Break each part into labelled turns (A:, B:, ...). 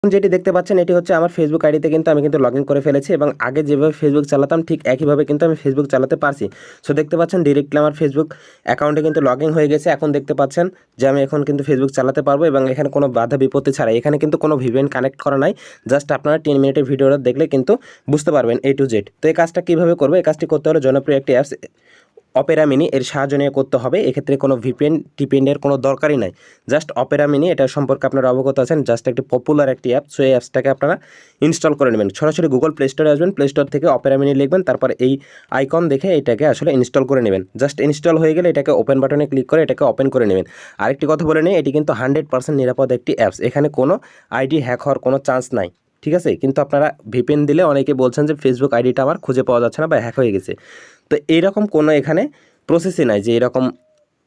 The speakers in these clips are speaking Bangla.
A: যেটি দেখতে পাচ্ছেন এটি হচ্ছে আমার ফেসবুক আইডিতে কিন্তু আমি কিন্তু লগ ইন করে ফেলেছি এবং আগে যেভাবে ফেসবুক চালাতাম ঠিক একইভাবে কিন্তু আমি ফেসবুক চালাতে পারছি। সো দেখতে পাচ্ছেন ডিরেক্টলি আমার ফেসবুক অ্যাকাউন্টে কিন্তু লগ ইন হয়ে গেছে। এখন দেখতে পাচ্ছেন যে আমি এখন কিন্তু ফেসবুক চালাতে পারবো এবং এখানে কোনো বাধা বিপত্তি ছাড়াই, এখানে কিন্তু কোনো ভিপিএন কানেক্ট করা নাই। জাস্ট আপনারা 10 মিনিটের ভিডিওটা দেখলে কিন্তু বুঝতে পারবেন A to Z। তো এই কাজটা কীভাবে করবো, এই কাজটি করতে হলে জনপ্রিয় একটি অ্যাপস অপেরা মিনি এর সাহায্য নিয়ে করতে হবে। এক্ষেত্রে কোনো ভিপিএন টিপিএনের কোনো দরকারই নাই। জাস্ট অপেরা মিনি, এটা সম্পর্কে আপনারা অবগত আছেন, জাস্ট একটি পপুলার একটি অ্যাপ। সো এই অ্যাপসটাকে আপনারা ইনস্টল করে নেবেন। সরাসরি গুগল প্লে স্টোরে আসবেন, প্লে স্টোর থেকে অপেরা মিনি লিখবেন, তারপর এই আইকন দেখে এটাকে আসলে ইনস্টল করে নেবেন। জাস্ট ইনস্টল হয়ে গেলে এটাকে ওপেন বাটনে ক্লিক করে এটাকে ওপেন করে নেবেন। আরেকটি কথা বলে নিই, এটি কিন্তু 100% নিরাপদ একটি অ্যাপস। এখানে কোনো আইডি হ্যাক হওয়ার কোনো চান্স নাই, ঠিক আছে। কিন্তু আপনারা ভিপিএন দিলে অনেকে বলছেন যে ফেসবুক আইডিটা আমার খুঁজে পাওয়া যাচ্ছে না বা হ্যাক হয়ে গেছে। তো এইরকম কোনো এখানে প্রসেসই নাই যে এরকম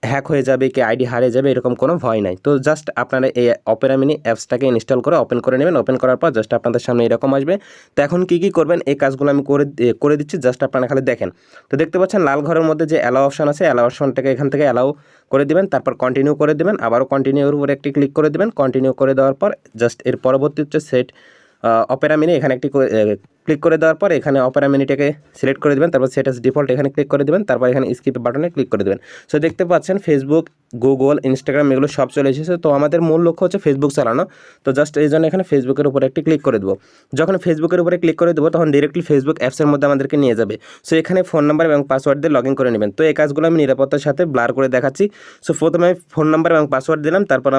A: হ্যাক হয়ে যাবে কি আইডি হারিয়ে যাবে, এরকম কোনো ভয় নাই। তো জাস্ট আপনারা এই অপেরা মিনি অ্যাপসটাকে ইনস্টল করে ওপেন করে নেবেন। ওপেন করার পর জাস্ট আপনাদের সামনে এরকম আসবে। তো এখন কী করবেন, এই কাজগুলো আমি করে দিচ্ছি, জাস্ট আপনারা খালি দেখেন। তো দেখতে পাচ্ছেন লাল ঘরের মধ্যে যে অ্যালাউ অপশন আছে, অ্যালাউ অপশনটাকে এখান থেকে অ্যালাউ করে দিবেন, তারপর কন্টিনিউ করে দেবেন, আবারও কন্টিনিউর উপরে একটি ক্লিক করে দেবেন। কন্টিনিউ করে দেওয়ার পর জাস্ট এর পরবর্তী হচ্ছে সেট অপেরা মিনি, এখানে একটি ক্লিক করে দেওয়ার পর এখানে অপেরা মিনিটাকে সিলেক্ট করে দেবেন, তারপর সেট অ্যাজ ডিফল্ট এখানে ক্লিক করে দেবেন, তারপর এখানে স্কিপ বাটনে ক্লিক করে দেবেন। সো দেখতে পাচ্ছেন ফেসবুক, গুগল, ইনস্টাগ্রাম এগুলো সব চলে এসেছে। তো আমাদের মূল লক্ষ্য হচ্ছে ফেসবুক চালানো। তো জাস্ট এই জন্য এখানে ফেসবুকের উপরে একটি ক্লিক করে দেবো। যখন ফেসবুকের উপরে ক্লিক করে দেবো তখন ডিরেক্টলি ফেসবুক অ্যাপসের মধ্যে আমাদেরকে নিয়ে যাবে। সো এখানে ফোন নাম্বার এবং পাসওয়ার্ড দিয়ে লগ ইন করে নেবেন। তো এই কাজগুলো আমি নিরাপত্তার সাথে ব্লার করে দেখাচ্ছি। সো প্রথমে আমি ফোন নাম্বার এবং পাসওয়ার্ড দিলাম, তারপর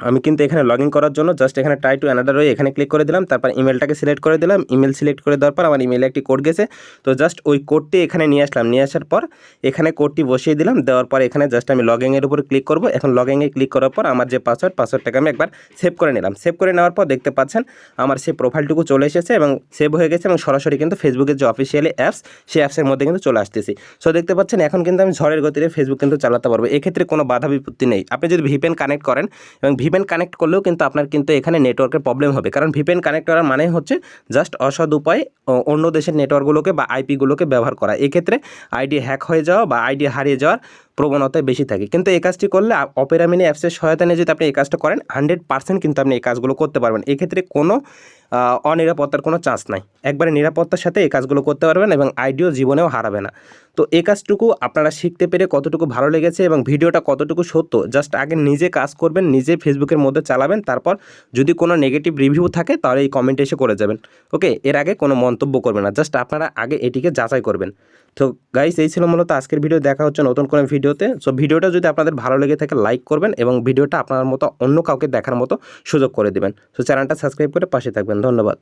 A: আমি কিন্তু এখানে লগ ইন করার জন্য জাস্ট এখানে ট্রাই টু অ্যানাদার ওয়ে এখানে ক্লিক করে দিলাম, তারপর ইমেলটাকে সিলেক্ট করে দিলাম। ইমেল সিলেক্ট করে দেওয়ার পর আমার ইমেলে একটি কোড গেছে। তো জাস্ট ওই কোডটি এখানে নিয়ে আসলাম, নিয়ে আসার পর এখানে কোডটি বসিয়ে দিলাম। দেওয়ার পর এখানে জাস্ট আমি লগ ইনের উপরে ক্লিক করব। এখন লগ ইনে ক্লিক করার পর আমার যে পাসওয়ার্ডটাকে আমি একবার সেভ করে নিলাম। সেভ করে নেওয়ার পর দেখতে পাচ্ছেন আমার সেই প্রোফাইলটুকু চলে এসেছে এবং সেভ হয়ে গেছে এবং সরাসরি কিন্তু ফেসবুকের যে অফিসিয়ালি অ্যাপস, সেই অ্যাপসের মধ্যে কিন্তু চলে আসতেছি। সো দেখতে পাচ্ছেন এখন কিন্তু আমি ঝড়ের গতিতে ফেসবুক কিন্তু চালাতে পারবো। এক্ষেত্রে কোনো বাধা বিপত্তি নেই। আপনি যদি ভিপিএন কানেক্ট করেন এবং ভিপিএন কানেক্ট করলেও কিন্তু আপনার কিন্তু এখানে নেটওয়ার্কের প্রবলেম হবে, কারণ ভিপিএন কানেক্ট করার মানে হচ্ছে জাস্ট অসৎ উপায়ে অন্য দেশের নেটওয়ার্কগুলোকে বা আইপিগুলোকে ব্যবহার করা। এক্ষেত্রে আইডি হ্যাক হয়ে যাওয়া বা আইডি হারিয়ে যাওয়ার প্রবণতায় বেশি থাকে। কিন্তু এই কাজটি করলে অপেরা মিনি অ্যাপসের সহায়তা নিয়ে যদি আপনি এই কাজটা করেন 100% কিন্তু আপনি এই কাজগুলো করতে পারবেন। এক্ষেত্রে কোনো অনিরাপত্তার কোনো চান্স নাই। একবারে নিরাপত্তার সাথে এই কাজগুলো করতে পারবেন এবং আইডিও জীবনেও হারাবে না। তো এই কাজটুকু আপনারা শিখতে পেরে কতটুকু ভালো লেগেছে এবং ভিডিওটা কতটুকু সত্য, জাস্ট আগে নিজে কাজ করবেন, নিজে ফেসবুকের মধ্যে চালাবেন, তারপর যদি কোনো নেগেটিভ রিভিউ থাকে তাহলে এই কমেন্টে এসে করে যাবেন। ওকে, এর আগে কোনো মন্তব্য করবেন না, জাস্ট আপনারা আগে এটিকে যাচাই করবেন। তো গাইস, এই ছিল মূলত আজকের ভিডিও। দেখা হচ্ছে নতুন কোনো ভিডিওতে। সো ভিডিওটা যদি আপনাদের ভালো লেগে থাকে লাইক করবেন এবং ভিডিওটা আপনার মতো অন্য কাউকে দেখার মতো সুযোগ করে দেবেন। সো চ্যানেলটা সাবস্ক্রাইব করে পাশে থাকবেন। ধন্যবাদ।